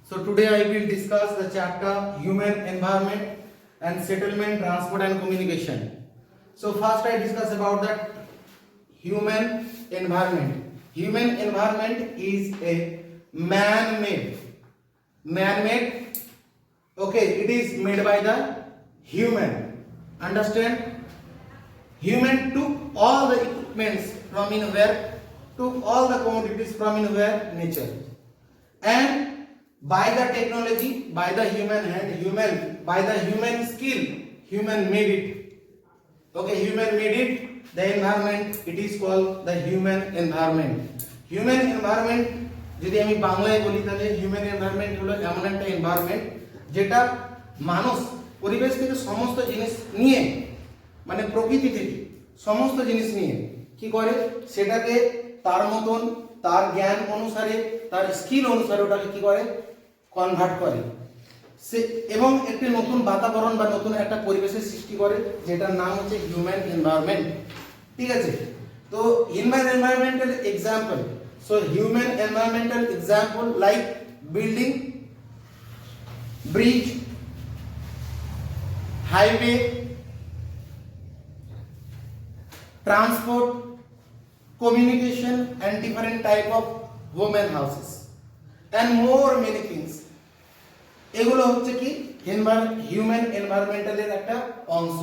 So today I will discuss the chapter Human Environment and Settlement, Transport and Communication. So first I discuss about the human environment. Human environment is a man-made. Okay, it is made by the human. Understand? Human took all the equipments from nowhere, took all the commodities from nowhere, nature, and by the technology, by the human hand, by the human skill, human made it. Okay, human made it. The environment, it is called the human environment. Human environment যদি আমি বাংলায় বলি তাহলে human environment হলো এমন একটা environment যেটা মানুষ পরিবেশ থেকে সমস্ত জিনিস নিয়ে, মানে প্রকৃতি থেকে সমস্ত জিনিস নিয়ে কি করে, সেটাকে তার মতন, তার জ্ঞান অনুসারে, তার স্কিল অনুসারে ওটাকে কি করে, কনভার্ট করে সে, এবং একটি নতুন বাতাবরণ বা নতুন একটা পরিবেশের সৃষ্টি করে, যেটার নাম হচ্ছে হিউম্যান এনভায়রনমেন্ট। ঠিক আছে, তো human environmental example, so human environmental example like building, bridge, highway, transport, communication and different type of home and houses and more many things. এগুলো হচ্ছে কি হিউম্যান এনভায়রনমেন্টালের একটা অংশ।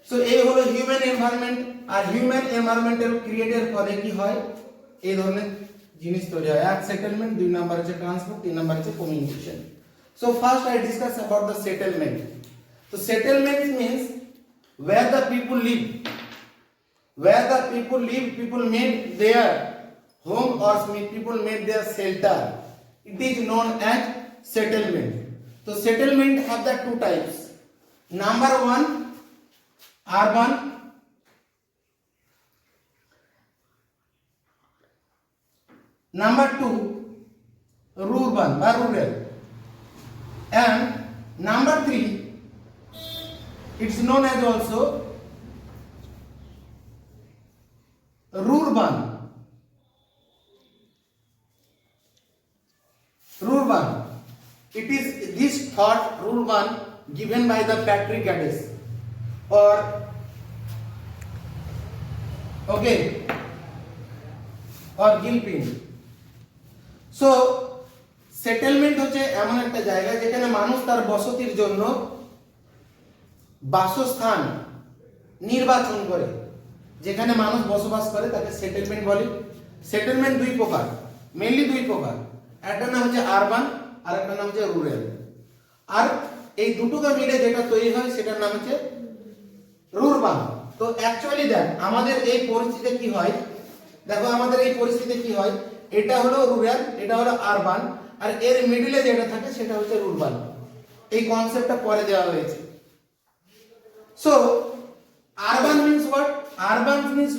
সো এই হলো হিউম্যান এনভায়রনমেন্ট। আর হিউম্যান এনভায়রনমেন্টাল ক্রিয়েটের ফলে কি হয়, এই ধরনের জিনিস তৈরি হয়। এক সেটেলমেন্ট, দুই নাম্বার হচ্ছে ট্রান্সপোর্ট, তিন নাম্বার হচ্ছে communication. So first I discuss about the settlement. তো settlement means where the people live. Where the people live, people made their home or people made their shelter. It is known as settlement. So settlement have the two types. Number one, urban. Number two, rural or rural. And number three, it's known as also rural. Rural. It is this thought rural given by the Patrick Gaddis or okay or Gilpin. So settlement হচ্ছে এমন একটা জায়গা যেখানে মানুষ তার বসতির জন্য বাসস্থান নির্বাচন করে, যেখানে মানুষ বসবাস করে তাকে সেটেলমেন্ট বলে। সেটেলমেন্ট দুই প্রকার, মেইনলি দুই প্রকার, একটা নাম হচ্ছে আরবান আর একটা নাম হচ্ছে রুরাল। আর এই দুটোকে মিলে যেটা তৈরি হয় সেটার নাম হচ্ছে রুরবান। তো অ্যাকচুয়ালি দেখ আমাদের এই পরিস্থিতিতে কি হয়, দেখো আমাদের এই পরিস্থিতিতে কি হয়, এটা হলো রুরাল, এটা হলো আরবান, আর এর মিডলে যেটা থাকে সেটা হচ্ছে রুরবান। এই কনসেপ্টটা পরে দেওয়া হয়েছে। So, urban means what? Urban means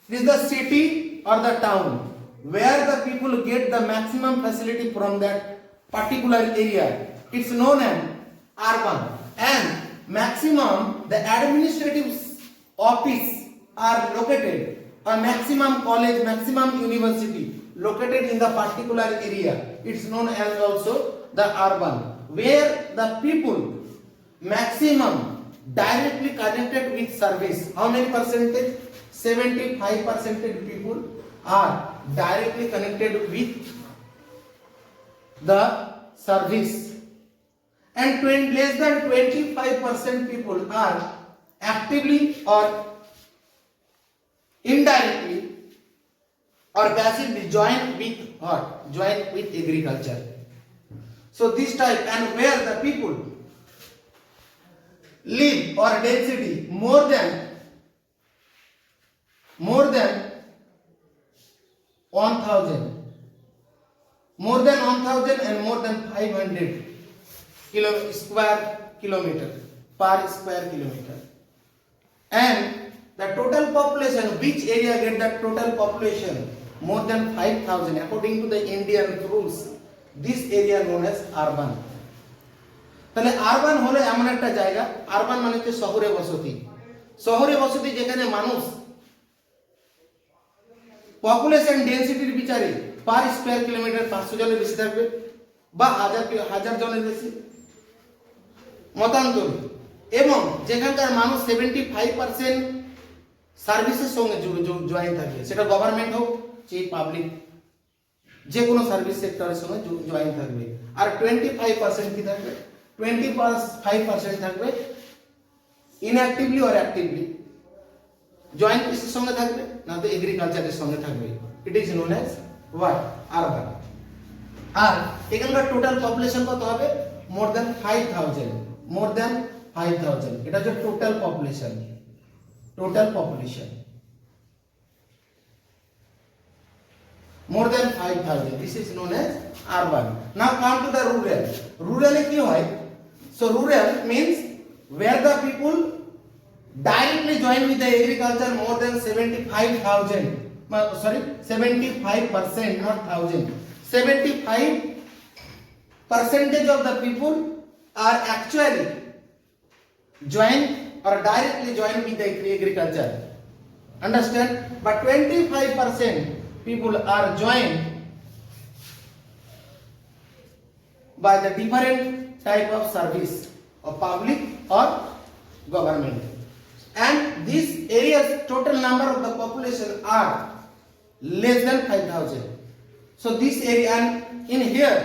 it is the city or the town where the people get the maximum facility from that particular area. It's known as urban. And maximum the administrative office are located, or maximum college, maximum university located in the particular area. It's known as also the urban, where the people maximum directly connected with service. How many percentage? 75% people are directly connected with the service, and less than 25% people are actively or indirectly or passively joined with agriculture. So this type, and where the people live or density more than 1000, more than 1000 and more than 500 square kilometer per square kilometer, and the total population, which area get the total population more than 5000 according to the Indian rules, this area known as urban. তাহলে urban হলো এমন একটা জায়গা, urban মানে হচ্ছে শহরে বসতি। শহরে বসতি যেখানে মানুষ পপুলেশন ডেনসিটির বিচারে পার স্কয়ার কিলোমিটার 500 জনের বেশি থাকবে বা হাজার জনের বেশি মতান্তরে, এবং যেখানকার মানুষ 75% সার্ভিসের সঙ্গে জয়েন থাকবে, সেটা গভর্নমেন্ট হোক যে পাবলিক, যে কোনো সার্ভিস সেক্টরের সঙ্গে জয়েন থাকবে। আর 25% কি থাকবে, 25% থাকবে ইনঅ্যাক্টিভলি অর অ্যাক্টিভলি, জয়েন্ট কৃষির সঙ্গে থাকবে না তো এগ্রিকালচারের সঙ্গে থাকবে। It is known as what, urban. আর এখানকার টোটাল পপুলেশন কত হবে, মোর দ্যান 5000, মোর দ্যান 5000, এটা হচ্ছে total population, total population more than 5000, this is known as urban. Now come to the rural. Rural এ কি হয়, so rural means where the people directly join with the agriculture more than 75,000, sorry 75%, not thousand, 75% of the people are actually join or directly join with the agriculture, understand, but 25% people are joined by the different type of service of public or government, and this area's total number of the population are less than 5000. So this area, and in here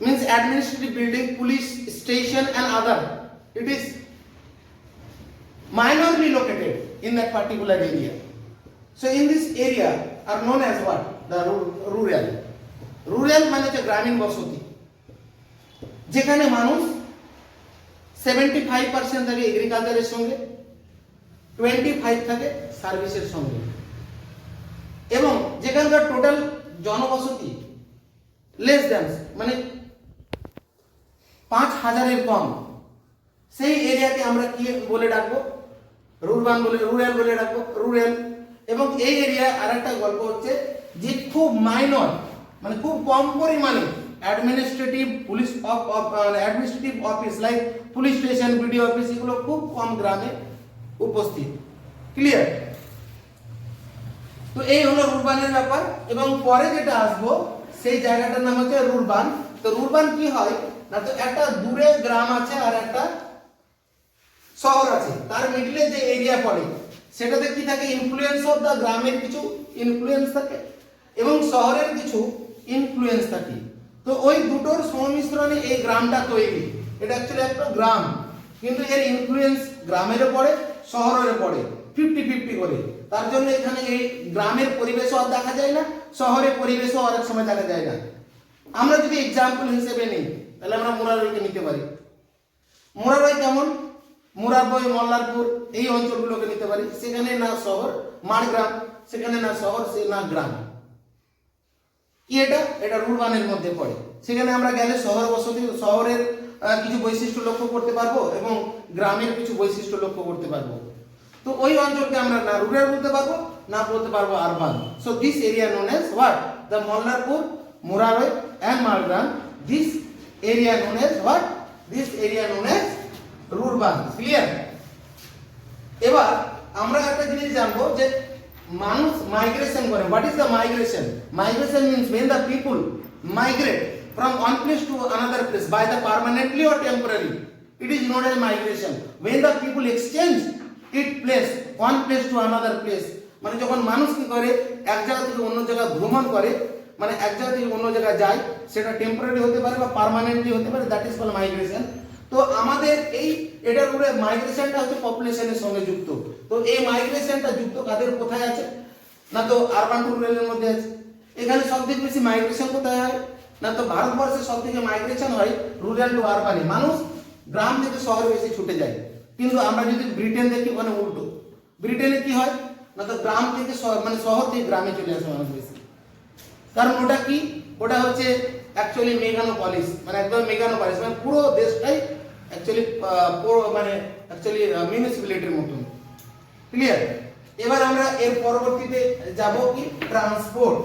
means administrative building, police station and other, it is minorly located in that particular area. So in this area are known as what, the rural. Rural মানে হচ্ছে গ্রামীণ বসতি, যেখানে মানুষ 75% থাকে এগ্রিকালচারের সঙ্গে, 25 থাকে সার্ভিসের সঙ্গে, এবং যেখানকার টোটাল জনবসতি লেস দ্যান মানে 5000-এর কম, সেই এরিয়াকে আমরা কি বলে ডাকবো, রুরাল বলে ডাকবো, রুরাল। এবং এই এরিয়া আরেকটা গল্প হচ্ছে যে খুব মাইনর মানে খুব কম পরিমাণে administrative police administrative office like police station, BDO office, এগুলো খুব কম গ্রামে উপস্থিত। ক্লিয়ার? তো এই হলো রুরবানের ব্যাপার। এবং পরে যেটা আসবো সেই জায়গাটার নাম হচ্ছে রুরবান। তো রুরবান কি হয় না, তো একটা দূরে গ্রাম আছে আর একটা শহর আছে, তার মিডলে যে এরিয়া পড়ে সেটাতে কি থাকে, ইনফ্লুয়েন্স অফ দা গ্রামের কিছু ইনফ্লুয়েন্স থাকে এবং শহরের কিছু ইনফ্লুয়েন্স থাকে। তো ওই দুটোর সংমিশ্রণে এই গ্রামটা তৈরি। এটা অ্যাকচুয়ালি একটা গ্রাম, কিন্তু এর ইনফ্লুয়েন্স গ্রামেরও পড়ে শহরেরও পড়ে 50-50 করে। তার জন্য এখানে এই গ্রামের পরিবেশও আর দেখা যায় না, শহরের পরিবেশও অনেক সময় দেখা যায় না। আমরা যদি এক্সাম্পল হিসেবে নিই তাহলে আমরা মুরারইকে নিতে পারি। মুরারই কেমন, মুরারই, মল্লারপুর এই অঞ্চলগুলোকে নিতে পারি। সেখানে না শহর, মাড়গ্রাম, সেখানে না শহর সে না গ্রাম। কি এটা রুরবানের মধ্যে পড়ে। সেখানে আমরা গেলে শহর বসতি, শহরের কিছু বৈশিষ্ট্য লক্ষ্য করতে পারবো এবং গ্রামের কিছু বৈশিষ্ট্য লক্ষ্য করতে পারবো। তো ওই অঞ্চলকে আমরা না রুরাল বলতে পারবো না বলতে পারবো urban. So this area known as what, the Mallarpur, Murarai and Margram, this area known as what, this area known as rurban. Clear? এবার আমরা একটা জিনিস জানবো যে মানুষ মাইগ্রেশন করে। What is the migration? Migration means when the people migrate from one place to another place by the permanently or temporary, it is known as migration. When the people exchange it place, one place to another place, মানে যখন মানুষ কি করে এক জায়গা থেকে অন্য জায়গা ভ্রমণ করে, মানে এক জায়গা থেকে অন্য জায়গায় যায়, সেটা টেম্পোরারি হতে পারে বা পার্মানেন্টলি হতে পারে, দ্যাট ইজ কল্ড মাইগ্রেশন। তো আমাদের এই এটার উপরে মাইগ্রেশনটা হচ্ছে পপুলেশনের সঙ্গে যুক্ত। তো এই মাইগ্রেশনটা যুক্ত কাদের কোথায় আছে না, তো আরবান টু রুরালের মধ্যে আছে। এখানে সবথেকে বেশি মাইগ্রেশন কোথায় হয় না, তো ভারতবর্ষে সবথেকে মাইগ্রেশন হয় রুরাল টু আরবানে। মানুষ গ্রাম থেকে শহরে বেশি ছুটে যায়। কিন্তু আমরা যদি ব্রিটেন দেখি ওখানে উল্টো। ব্রিটেনে কি হয় না, তো গ্রাম থেকে মানে শহর থেকে গ্রামে চলে আসে মানুষ বেশি। কারণ ওটা কি, ওটা হচ্ছে অ্যাকচুয়ালি মেগানোপলিস, মানে একদম মেগানোপলিস, মানে পুরো দেশটাই অ্যাকচুয়ালি মানে অ্যাকচুয়ালি মিউনিসিপ্যালিটির মতন। ক্লিয়ার? এবার আমরা এর পরবর্তীতে যাব কি, ট্রান্সপোর্ট।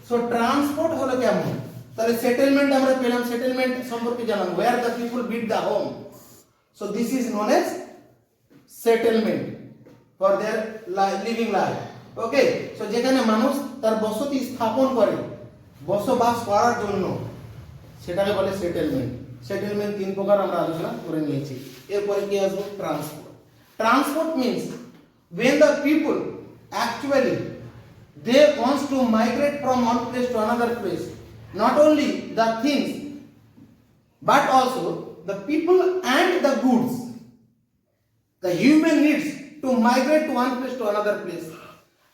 সো ট্রান্সপোর্ট হলো কেমন, তাহলে সেটেলমেন্ট আমরা পেলাম, সেটেলমেন্ট সম্পর্কে জানলাম, where the people build the home. So this is known as settlement for their living life. Okay, so যেখানে মানুষ তার বসতি স্থাপন করে বসবাস করার জন্য, সেটাকে বলে সেটেলমেন্ট। সেটেলমেন্ট তিন প্রকার আমরা আলোচনা করে নিয়েছি। এরপরে কি আসবো? Transport. Transport means when the people actually they wants to migrate from one place to another place, not only the things but also the people and the goods, the human needs to migrate to one place to another place.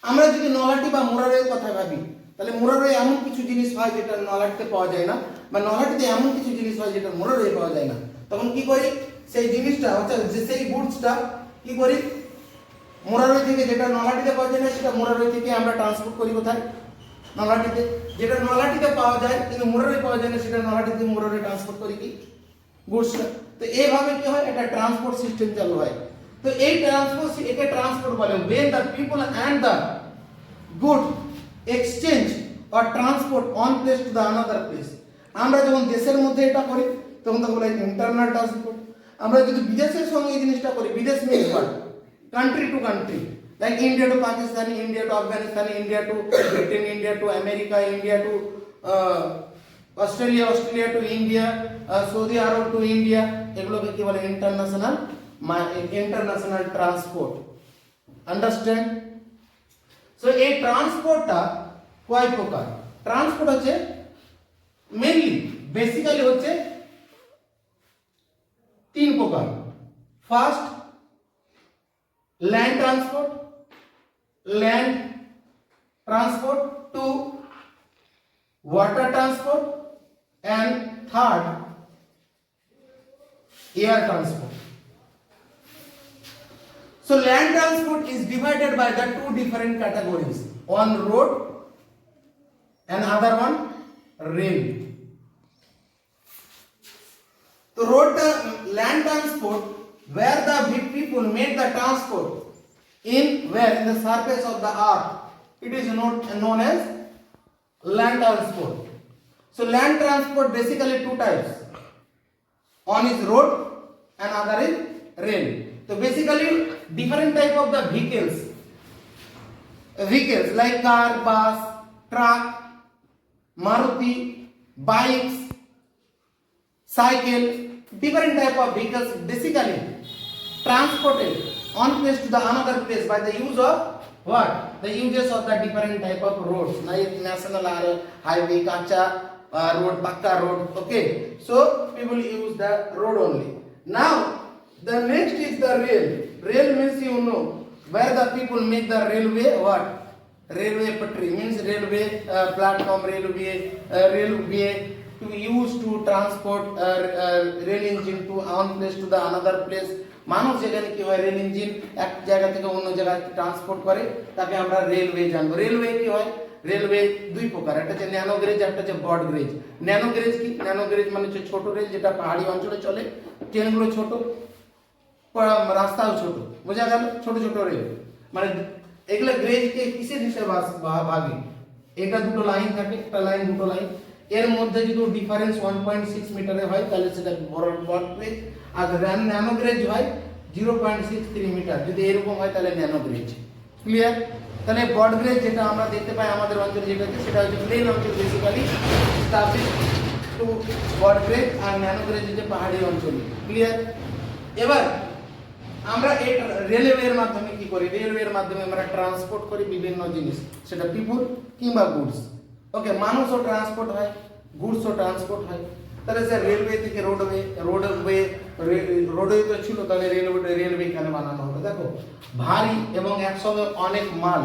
আমরা যদি নলাটি বা মোরারের কথা ভাবি, তাহলে মোরারে এমন কিছু জিনিস হয় যেটা নলাটিতে পাওয়া যায় না, বা নলাটিতে এমন কিছু জিনিস হয় যেটা মোরারে পাওয়া যায় না। তখন কি করি? সেই জিনিসটা অর্থাৎ যে সেই গুডসটা কি করি? মোরারই থেকে যেটা নলাটিতে পাওয়া যায় না সেটা মোরারই থেকে আমরা ট্রান্সপোর্ট করি কোথায়? নলাটিতে। যেটা নলাটিতে পাওয়া যায় কিন্তু মোরারে পাওয়া যায় না সেটা নলাটিতে মোরারে ট্রান্সপোর্ট করি কি? গুডসটা। তো এইভাবে কি হয়? একটা ট্রান্সপোর্ট সিস্টেম চালু হয়। তো এই ট্রান্সপোর্ট, একে ট্রান্সপোর্ট বলে when the people and the good exchange or transport one place to the another place. আমরা যখন দেশের মধ্যে এটা করি তখন তাকে বলে ইন্টারনাল ট্রান্সপোর্ট। আমরা যদি বিদেশের সঙ্গে এই জিনিসটা করি, বিদেশ means what? country to country, like India to Pakistan, India to Afghanistan, India to Britain, India to America, India to Australia, Australia to India, Saudi Arab to India, এগুলোকে কি বলে? International transport. আন্ডারস্ট্যান্ড? সো এই ট্রান্সপোর্টটা কয় প্রকার? Transport হচ্ছে mainly basically হচ্ছে তিন প্রকার। First, land transport, two, water transport, and third, air transport. So land transport is divided by the two different categories, one road and other one rail. So land transport, where the people make the transport in the surface of the earth, it is known as land transport. So land transport basically two types, one is road and other is rail. So basically different type of the vehicles like car, bus, truck, Maruti, bikes, cycle, different type of vehicles basically transported one place to the another place by the use of what? The uses of the different type of roads, like national highway, kacha road, pakka road. Okay, so people use the road only. Now the next is the rail. Rail means, you know, where the people make the railway what? Railway patra means railway platform, railway to use to transport rail engine to one place to the another place. মানুষ যেখানে কি হয়? Rail engine এক জায়গা থেকে অন্য জায়গায় transport করে, তাকে আমরা রেলওয়ে জানবো। রেলওয়ে কি হয়? রেলওয়ে দুই প্রকার, একটা হচ্ছে ন্যানো গেজ, একটা হচ্ছে ব্রড গেজ। ন্যানো গেজ কি? ন্যানো গেজ মানে হচ্ছে ছোট রেল, যেটা পাহাড়ি অঞ্চলে চলে, ট্রেনগুলো ছোট, রাস্তাও ছোট, বোঝা গেল? ছোট ছোট রেল মানে এগুলো গ্রেজকে কিসের হিসেবে ভাগে? এটা দুটো লাইন থাকে, একটা লাইন দুটো লাইন, এর মধ্যে যদি ডিফারেন্স 1.6 মিটারে হয় তাহলে সেটা ব্রড গেজ, আর ন্যানো গেজ হয় 0.63 মিটার, যদি এরকম হয় তাহলে ন্যানো গেজ। ক্লিয়ার? তাহলে ব্রড গেজ যেটা আমরা দেখতে পাই আমাদের অঞ্চলে যেটা হচ্ছে সেটা হচ্ছে প্লেন অঞ্চল, basically establish to broad gauge, আর ন্যানো গেজ হচ্ছে পাহাড়ি অঞ্চলে। ক্লিয়ার? এবার আমরা এই রেলওয়ের মাধ্যমে কি করি? রেলওয়ের মাধ্যমে আমরা ট্রান্সপোর্ট করি বিভিন্ন জিনিস, সেটা পিপল কিংবা গুডস। ওকে, মানুষও ট্রান্সপোর্ট হয়, গুডসও ট্রান্সপোর্ট হয়। তাহলে স্যার রেলওয়ে থেকে রোডওয়ে তো ছিল, তাহলে রেলওয়ে কেন বানানো হলো? দেখো, ভারী এবং একসঙ্গে অনেক মাল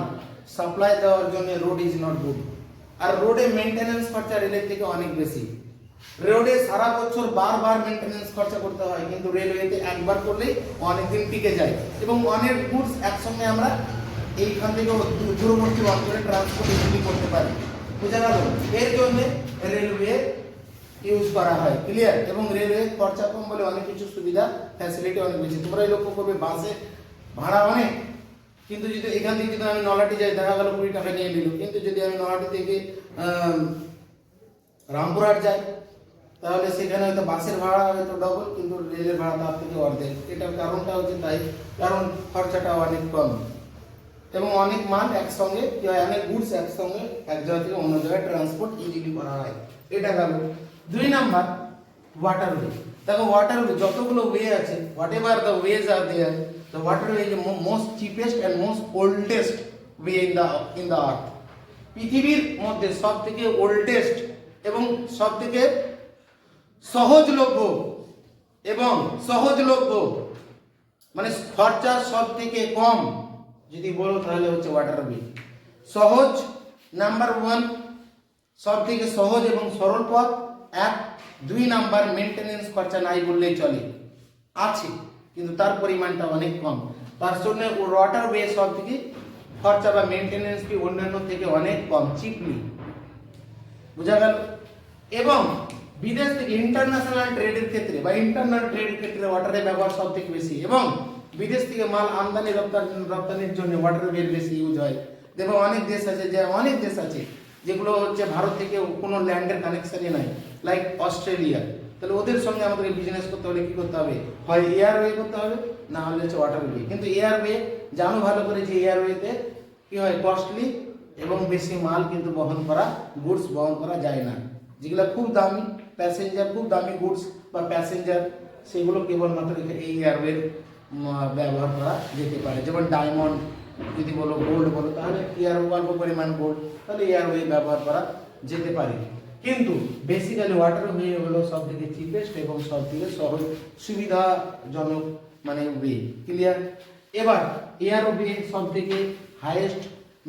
সাপ্লাই দেওয়ার জন্য রোড ইজ নট গুড, আর রোডে মেইনটেনেন্স খরচা রেলের থেকে অনেক বেশি। রোডে সারা বছর বারবার মেইনটেনেন্স খরচা করতে হয়, কিন্তু রেলওয়েতে একবার করলেই অনেক দিন টিকে যায় এবং অনেক গুডস একসঙ্গে আমরা এইখান থেকে দূরবর্তী অঞ্চলে ট্রান্সপোর্ট ইজিলি করতে পারি। বুঝা গেল? এর জন্য রেলওয়ে ইউজ করা হয়। ক্লিয়ার? এবং রেলওয়ে খরচা কম বলে অনেক কিছু সুবিধা ফ্যাসিলিটি অনেক বেশি। তোমরাই লক্ষ্য করবে বাসে ভাড়া অনেক, কিন্তু যদি এখান থেকে যদি আমি নলাটি যাই দেখা গেল 20 টাকা নিয়ে নিল, কিন্তু যদি আমি নলাটি থেকে রামপুরহাট যাই তাহলে সেখানে হয়তো বাসের ভাড়া হয়তো ডবল, কিন্তু রেলের ভাড়া তার থেকে অর্ধেক। এটার কারণটা হচ্ছে তাই, কারণ খরচাটা অনেক কম। এবং অনেক মাল একসঙ্গে কি হয়, অনেক গুডস একসঙ্গে এক জায়গা থেকে অন্য জায়গায় ট্রান্সপোর্ট ইজিলি করা হয়। এটা গেল 2 নাম্বার ওয়াটারওয়ে। দেখো ওয়াটারওয়ে যতগুলো ওয়ে আছে, whatever the ways are there, the waterway is most cheapest and most oldest way in the earth. পৃথিবীর মধ্যে সব থেকে ওল্ডেস্ট এবং সব থেকে সহজলভ্য এবং সহজলভ্য মানে খরচা সব থেকে কম যদি বলো তাহলে হচ্ছে ওয়াটারওয়ে। সহজ নাম্বার 1, সব থেকে সহজ এবং সরল পথ 1। 2 নাম্বার মেনটেনেন্স খরচা নাই বললেই চলে, আছে কিন্তু তার পরিমাণটা অনেক কম, তার জন্য ওয়াটারওয়ে সব থেকে খরচা বা মেনটেনেন্স কি অন্যান্য থেকে অনেক কম, চিপলি। বোঝা গেল? এবং বিদেশ থেকে ইন্টারন্যাশনাল ট্রেডের ক্ষেত্রে বা ইন্টারনাল ট্রেডের ক্ষেত্রে ওয়াটারের ব্যবহার সব থেকে বেশি, এবং বিদেশ থেকে মাল আমদানি রপ্তানির জন্য ওয়াটারওয়ের বেশি ইউজ হয়। দেখো অনেক দেশ আছে যেগুলো হচ্ছে ভারত থেকে কোনো ল্যান্ডের কানেকশনই নাই, লাইক অস্ট্রেলিয়া। তাহলে ওদের সঙ্গে আমাদেরকে বিজনেস করতে হলে কি করতে হবে, হয় এয়ারওয়ে করতে হবে, না হলে হচ্ছে ওয়াটারওয়ে। কিন্তু এয়ারওয়ে জানো ভালো করে যে এয়ারওয়েতে কি হয়, কস্টলি এবং বেশি মাল কিন্তু গুডস বহন করা যায় না। যেগুলো খুব দামি প্যাসেঞ্জার, খুব দামি গুডস বা প্যাসেঞ্জার, সেগুলো কেবলমাত্র এই এয়ারওয়ের ব্যবহার করা যেতে পারে। যেমন ডায়মন্ড যদি বলো, গোল্ড বলো, তাহলে অল্প পরিমাণ গোল্ড, তাহলে এয়ারওয়ে ব্যবহার করা যেতে পারে। কিন্তু বেসিক্যালি ওয়াটারওয়ে হলো সব থেকে চিপেস্ট এবং সব থেকে সহজ সুবিধাজনক মানে ওয়ে। ক্লিয়ার? এবার এয়ারওয়ে সব থেকে হাইয়েস্ট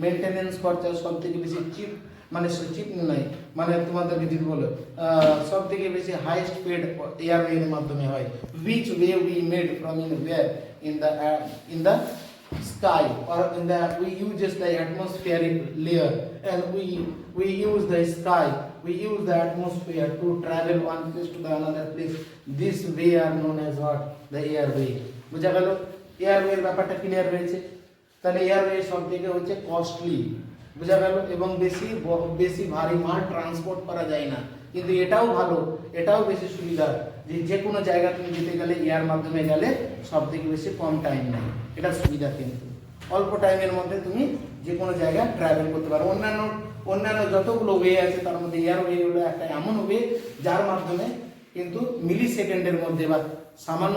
মেনটেনেন্স খরচা, সব থেকে বেশি চিপ মানে চিপ নাই মানে তোমাদেরকে যদি বলো সব থেকে বেশি হাইয়েস্ট পেড এয়ারওয়ে এর মাধ্যমে হয়। which way we made from in the sky or in the we use just the atmospheric layer, and we use the sky, we use the atmosphere to travel one place to the another place. This way are known as what, the airway. বুঝা গেল? Airway এর ব্যাপারটা clear হয়েছে। তাহলে airway সব থেকে হচ্ছে costly, বুঝা গেল, এবং বেশি ভারী মাল ট্রান্সপোর্ট করা যায় না। কিন্তু এটাও ভালো, এটাও বেশি সুবিধা যে কোনো জায়গা তুমি যেতে গেলে এয়ার মাধ্যমে গেলে সব থেকে বেশি কম টাইম নেয়, এটা সুবিধা। কিন্তু অল্প টাইমের মধ্যে তুমি যে কোনো জায়গায় ট্রাভেল করতে পারো। অন্যান্য যতগুলো ওয়ে আছে তার মধ্যে এয়ারওয়ে হলো একটা এমন ওয়ে যার মাধ্যমে কিন্তু মিলি সেকেন্ডের মধ্যে বা সামান্য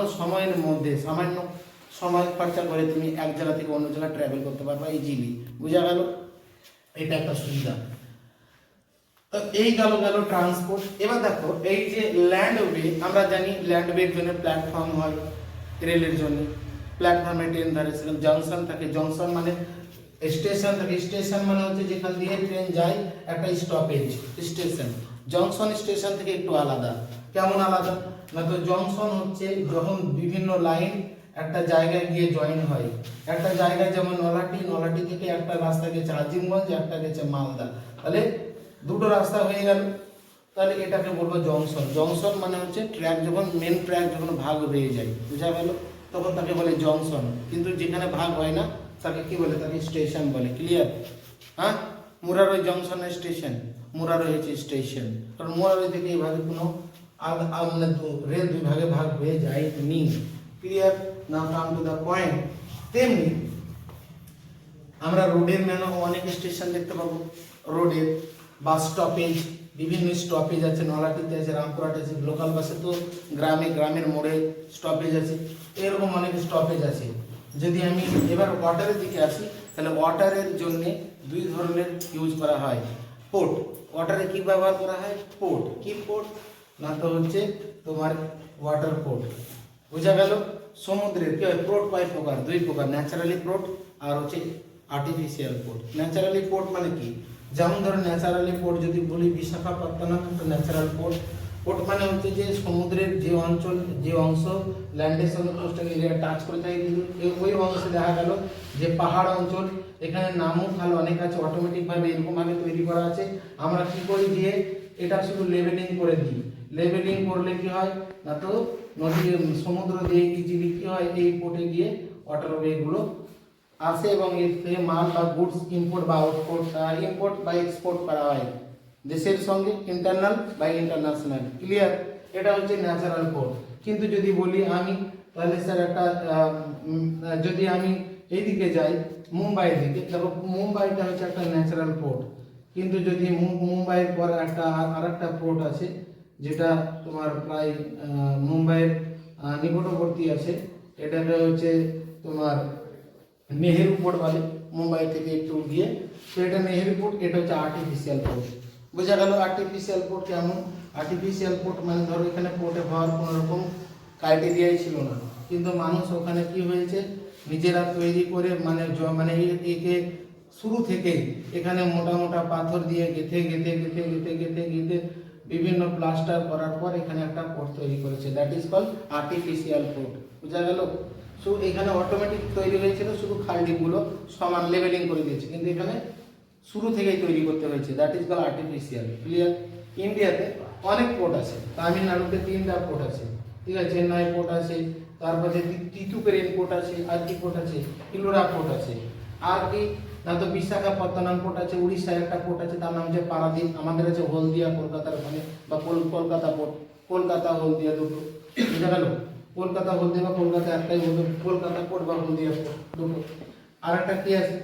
সময় খরচা করে তুমি এক জায়গা থেকে অন্য জায়গায় ট্রাভেল করতে পারবা ইজিলি। বুঝা গেল? এটা একটা সুবিধা। তো এই গেল ট্রান্সপোর্ট। এবার দেখো এই যে ল্যান্ডওয়ে, আমরা জানি ল্যান্ডওয়ের জন্য প্ল্যাটফর্ম হয়, রেলের জন্য প্ল্যাটফর্মে ট্রেন ধরে, জংশন থাকে, জংশন মানে স্টেশন থাকে, স্টেশন মানে হচ্ছে যেখান দিয়ে ট্রেন যায় একটা স্টপেজ স্টেশন। জংশন স্টেশন থেকে একটু আলাদা। কেমন আলাদা না, তো জংশন হচ্ছে যখন বিভিন্ন লাইন একটা জায়গায় গিয়ে জয়েন হয়, একটা জায়গায় যেমন নলাটি থেকে একটা রাস্তা গেছে আজিমগঞ্জ, একটা গেছে মালদা, তাহলে দুটো রাস্তা হয়ে গেল, তাহলে এটাকে বলবো জংশন। জংশন মানে হচ্ছে ট্র্যাক যখন মেন ট্র্যাক যখন ভাগ হয়ে যায়, বুঝা গেল, তখন তাকে বলে জংশন। কিন্তু যেখানে ভাগ হয় না তাকে কি বলে, তাকে স্টেশন বলে। ক্লিয়ার? হ্যাঁ, মুরারই জংশনের স্টেশন, মুরারই হচ্ছে স্টেশন, কারণ মুরারই থেকে এইভাবে কোনো মানে রেল দুই ভাগে ভাগ হয়ে যায় নি। Clear? Now come to the point. তেমনি আমরা রোডের মেনও অনেক স্টেশন দেখতে পাবো। রোডের বাস স্টপেজ, বিভিন্ন স্টপেজ আছে, নলাটিতে আছে, রামপুরহাটে আছে, লোকাল বাসে তো গ্রামের মোড়ে স্টপেজ আছে, এরকম অনেক স্টপেজ আছে। যদি আমি এবার ওয়াটারের দিকে আসি, তাহলে ওয়াটারের জন্য দুই ধরনের ইউজ করা হয়। পোর্ট, ওয়াটারে কি ব্যবহার করা হয়, পোর্ট। কি পোর্ট না, তো হচ্ছে তোমার ওয়াটার পোর্ট। বুঝা গেল? সমুদ্রের কি হয়, পোর্ট কয় প্রকার, দুই প্রকার, ন্যাচারালি পোর্ট আর হচ্ছে আর্টিফিশিয়াল পোর্ট। ন্যাচারালি পোর্ট মানে কি, যেমন ধরো ন্যাচারালি পোর্ট যদি বলি বিশাখাপত্তনম, তো ন্যাচারাল পোর্ট। পোর্ট মানে হচ্ছে যে সমুদ্রের যে অংশ ল্যান্ডের সঙ্গে কোস্টাল এরিয়া টাচ করে থাকে, কিন্তু ওই অংশে দেখা গেল যে পাহাড় অঞ্চল, এখানে নামও খাল অনেক আছে, অটোমেটিকভাবে এরকমভাবে তৈরি করা আছে। আমরা কি করি, দিয়ে এটা শুধু লেভেলিং করে দিই। লেভেলিং করলে কি হয় না, তো নদী সমুদ্র দিয়ে ইজিলি কি হয়, এই পোর্টে গিয়ে ওয়াটারওয়েগুলো আসে এবং এর থেকে মাল বা গুডস ইম্পোর্ট বা ইম্পোর্ট বা এক্সপোর্ট করা হয় দেশের সঙ্গে, ইন্টারনাল বা ইন্টারন্যাশনাল। ক্লিয়ার? এটা হচ্ছে ন্যাচারাল পোর্ট। কিন্তু যদি বলি আমি, তাহলে স্যার একটা যদি আমি এইদিকে যাই মুম্বাইয়ের দিকে, দেখো মুম্বাইটা হচ্ছে একটা ন্যাচারাল পোর্ট, কিন্তু যদি মুম্বাইয়ের পর আর একটা পোর্ট আছে যেটা তোমার প্রায় মুম্বাইয়ের নিকটবর্তী আছে, এটাকে হচ্ছে তোমার নেহেরু পোর্ট বলে, মুম্বাই থেকে একটু গিয়ে। তো এটা নেহেরু পোর্ট, এটা হচ্ছে আর্টিফিশিয়াল পোর্ট। বোঝা গেল আর্টিফিশিয়াল পোর্ট কেমন? আর্টিফিশিয়াল পোর্ট মানে ধরো এখানে পোর্টে হওয়ার কোনো রকম ক্রাইটেরিয়াই ছিল না, কিন্তু মানুষ ওখানে কি হয়েছে নিজেরা তৈরি করে মানে একে শুরু থেকেই এখানে মোটা মোটা পাথর দিয়ে গেঁথে বিভিন্ন প্লাস্টার করার পর এখানে একটা পোর্ট তৈরি করেছে, that is call artificial port. বোঝা গেল? সো এখানে অটোমেটিক তৈরি হয়েছিল, শুধু খালডিগুলো সমান লেভেলিং করে দিয়েছে, কিন্তু এখানে শুরু থেকেই তৈরি করতে হয়েছে, that is call artificial. Clear? ইন্ডিয়াতে অনেক পোর্ট আছে, তামিলনাড়ুতে 3টা পোর্ট আছে, ঠিক আছে, চেন্নাই পোর্ট আছে, তারপরে তিতুকুরিয়ান পোর্ট আছে, আর কি পোর্ট আছে, ইলোরা পোর্ট আছে, আর কি না তো বিশাখাপত্তনম পোর্ট আছে, উড়িষ্যায় একটা পোর্ট আছে তার নাম হচ্ছে পারাদ্বীপ, আমাদের আছে হলদিয়া কলকাতার ওখানে, বা কলকাতা পোর্ট, কলকাতা হলদিয়া দুটো। বুঝা গেল? কলকাতা হলদিয়া বা কলকাতা একটাই বলতো, কলকাতা পোর্ট বা হলদিয়া পোর্ট দুটো। আর একটা কি আছে,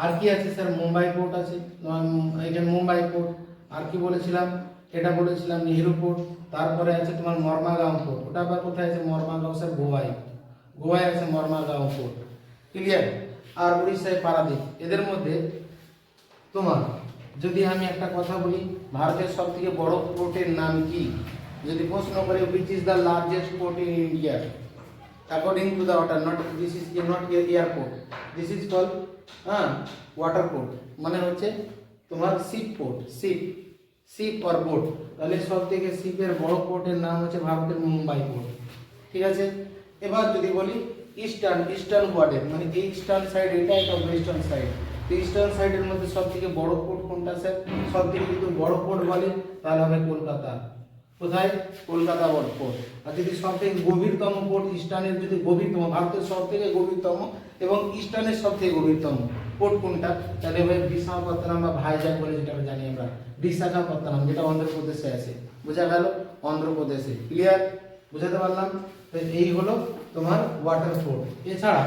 আর কি আছে স্যার? মুম্বাই পোর্ট আছে, এখানে মুম্বাই পোর্ট। আর কি বলেছিলাম? এটা বলেছিলাম নেহেরু পোর্ট। তারপরে আছে তোমার মর্মাগাঁও পোর্ট, ওটা আবার কোথায় আছে? মর্মাগাঁও স্যার গোয়ায়, গোয়ায় আছে মর্মাগাঁও পোর্ট। ক্লিয়ার? আর উড়িষ্যায় পারাদ্বীপ। এদের মধ্যে তোমার যদি আমি একটা কথা বলি, ভারতের সব থেকে বড় পোর্টের নাম কি? যদি প্রশ্ন করে which is the largest port in India according to the water, not this is not airport, this is called water port, মানে হচ্ছে তোমার শিপ পোর্ট, শিপ আর বোট। তাহলে সব থেকে শিপের বড় পোর্টের নাম হচ্ছে ভারতের মুম্বাই পোর্ট। ঠিক আছে? এবার যদি বলি ইস্টার্ন কোয়ার্টার, মানে ইস্টার্ন সাইড এটা ওয়েস্টার্ন সাইড, তো ইস্টার্ন সাইডের মধ্যে সব থেকে বড় পোর্ট কোনটা স্যার? সব থেকে যদি বড় পোর্ট বলে তাহলে হবে কলকাতা। কোথায়? কলকাতা বড় পোর্ট। আর যদি সব থেকে গভীরতম পোর্ট ইস্টার্নের, যদি গভীরতম, ভারতের সব থেকে গভীরতম এবং ইস্টার্নের সব থেকে গভীরতম পোর্ট কোনটা? তাহলে হবে বিশাখাপত্তনম বা ভাইজাগ বলে যেটা জানি আমরা, বিশাখাপত্তনম, যেটা অন্ধ্রপ্রদেশে আছে। বোঝা গেল? অন্ধ্রপ্রদেশে। ক্লিয়ার? বুঝাতে পারলাম? তো এই হলো তোমার ওয়াটার পোর্ট। এছাড়া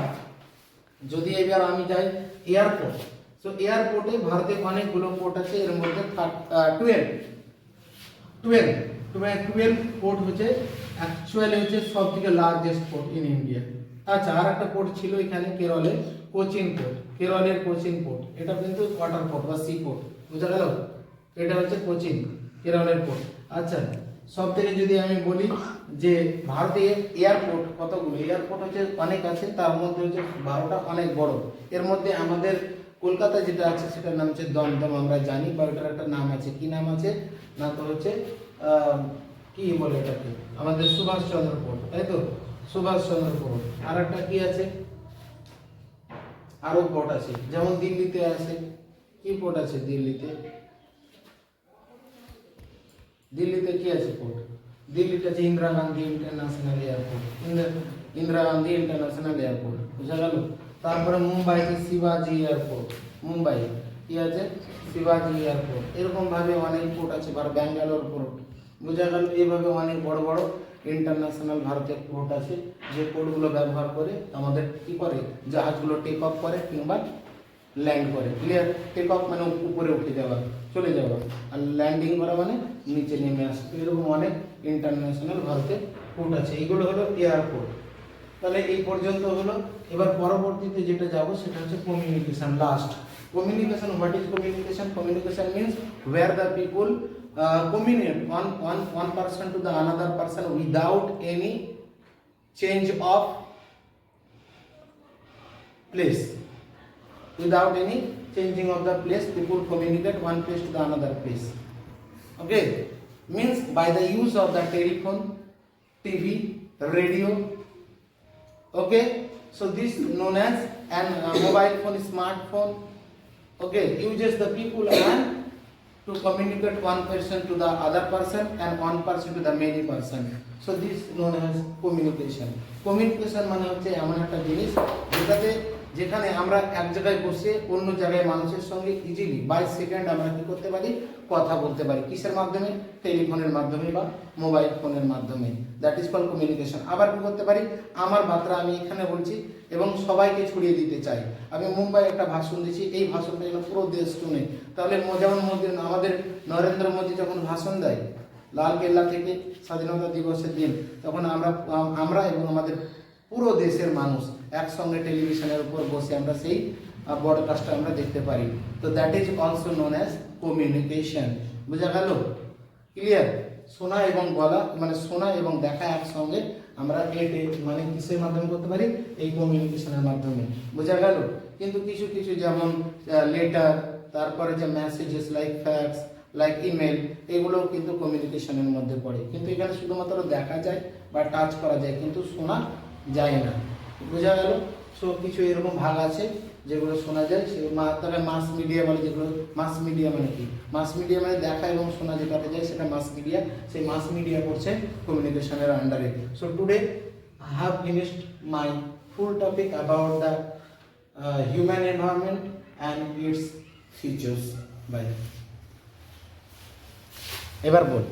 যদি এবার আমি যাই এয়ারপোর্ট, তো এয়ারপোর্টে ভারতে অনেকগুলো পোর্ট আছে, এর মধ্যে 12 পোর্ট হচ্ছে অ্যাকচুয়ালি হচ্ছে সব থেকে লার্জেস্ট পোর্ট ইন ইন্ডিয়া। আচ্ছা, আর একটা পোর্ট ছিল এখানে কেরলের কোচিন পোর্ট, কেরলের কোচিন পোর্ট, এটা কিন্তু ওয়াটার পোর্ট বা সি পোর্ট। বুঝা গেল? এটা হচ্ছে কোচিন, কেরলের পোর্ট। আচ্ছা, সব থেকে যদি আমি বলি যে ভারতে এয়ারপোর্ট কতগুলো, এয়ারপোর্ট হচ্ছে অনেক আছে, তার মধ্যে হচ্ছে 12টা অনেক বড়। এর মধ্যে আমাদের কলকাতা যেটা আছে সেটার নাম হচ্ছে দমদম, আমরা জানি, বা ওটার একটা নাম আছে, কি নাম আছে না তো হচ্ছে কি বলে এটাকে, আমাদের সুভাষচন্দ্র পোর্ট, তাই তো, সুভাষচন্দ্র পোর্ট। আর একটা কি আছে, আরো পোর্ট আছে, যেমন দিল্লিতে আছে, কি পোর্ট আছে দিল্লিতে? দিল্লিতে কি আছে পোর্ট? দিল্লিতে আছে Indira Gandhi international airport, Indira Gandhi international airport. বুঝা গেল? তারপরে মুম্বাইতে শিবাজি এয়ারপোর্ট, মুম্বাই কি আছে? শিবাজি এয়ারপোর্ট। এরকম ভাবে অনেক পোর্ট আছে, বা ব্যাঙ্গালোর পোর্ট। বুঝা গেল? এইভাবে অনেক বড় বড় ইন্টারন্যাশনাল ভারতের পোর্ট আছে, যে পোর্টগুলো ব্যবহার করে আমাদের কি করে, জাহাজগুলো টেক অফ করে কিংবা ল্যান্ড করে। ক্লিয়ার? টেক অফ মানে উপরে উঠে যাওয়া, চলে যাওয়া, আর ল্যান্ডিং করা মানে নিচে নেমে আসা। এরকম অনেক ইন্টারন্যাশনাল ভারতে পোর্ট আছে, এইগুলো হলো এয়ারপোর্ট। তাহলে এই পর্যন্ত হলো। এবার পরবর্তীতে যেটা যাব সেটা হচ্ছে communication, last. Communication, what is communication? Communication means where the people communicate one person to the another person without any change of place, without any changing of the place, people communicate one place to the another place. Okay, means by the use of the telephone, TV, radio. Okay, so this known as an mobile phone, smartphone. Okay, uses the people and to communicate one person to the other person and one person to the many person. So this known as communication. Communication মানে হচ্ছে এমন একটা জিনিস যেটাতে যেখানে আমরা এক জায়গায় বসে অন্য জায়গায় মানুষের সঙ্গে ইজিলি বাই সেকেন্ড আমরা কি করতে পারি, কথা বলতে পারি। কিসের মাধ্যমে? টেলিফোনের মাধ্যমে বা মোবাইল ফোনের মাধ্যমে। That is call communication. আবার কি করতে পারি, আমার বার্তা আমি এখানে বলছি এবং সবাইকে ছড়িয়ে দিতে চাই। আমি মুম্বাই একটা ভাষণ দিচ্ছি, এই ভাষণটা যেন পুরো দেশ শুনে। তাহলে যেমন আমাদের নরেন্দ্র মোদী যখন ভাষণ দেয় লালকেল্লা থেকে স্বাধীনতা দিবসের দিন, তখন আমরা এবং আমাদের পুরো দেশের মানুষ একসঙ্গে টেলিভিশনের উপর বসে আমরা সেই ব্রডকাস্টটা আমরা দেখতে পারি। তো that is also known as communication. বোঝা গেল? ক্লিয়ার? শোনা এবং বলা মানে শোনা এবং দেখা একসঙ্গে আমরা মানে কিসের মাধ্যমে করতে পারি, এই কমিউনিকেশনের মাধ্যমে। বোঝা গেল? কিন্তু কিছু কিছু যেমন লেটার, তারপরে যে messages like fax, like email, এগুলোও কিন্তু কমিউনিকেশনের মধ্যে পড়ে। কিন্তু এখানে শুধুমাত্র দেখা যায় বা টাচ করা যায়, কিন্তু শোনা যায় না। বোঝা গেল? সো কিছু এরকম ভাগ আছে যেগুলো শোনা যায়, তবে মাস মিডিয়া বলে যেগুলো। মাস মিডিয়া মানে কি? মাস মিডিয়া মানে দেখা এবং শোনা যেটাতে যায় সেটা মাস মিডিয়া। সেই মাস মিডিয়া পড়ছে কমিউনিকেশনের আন্ডারে। So today I have finished my full topic about the human environment and its features. Bye. এবার বল।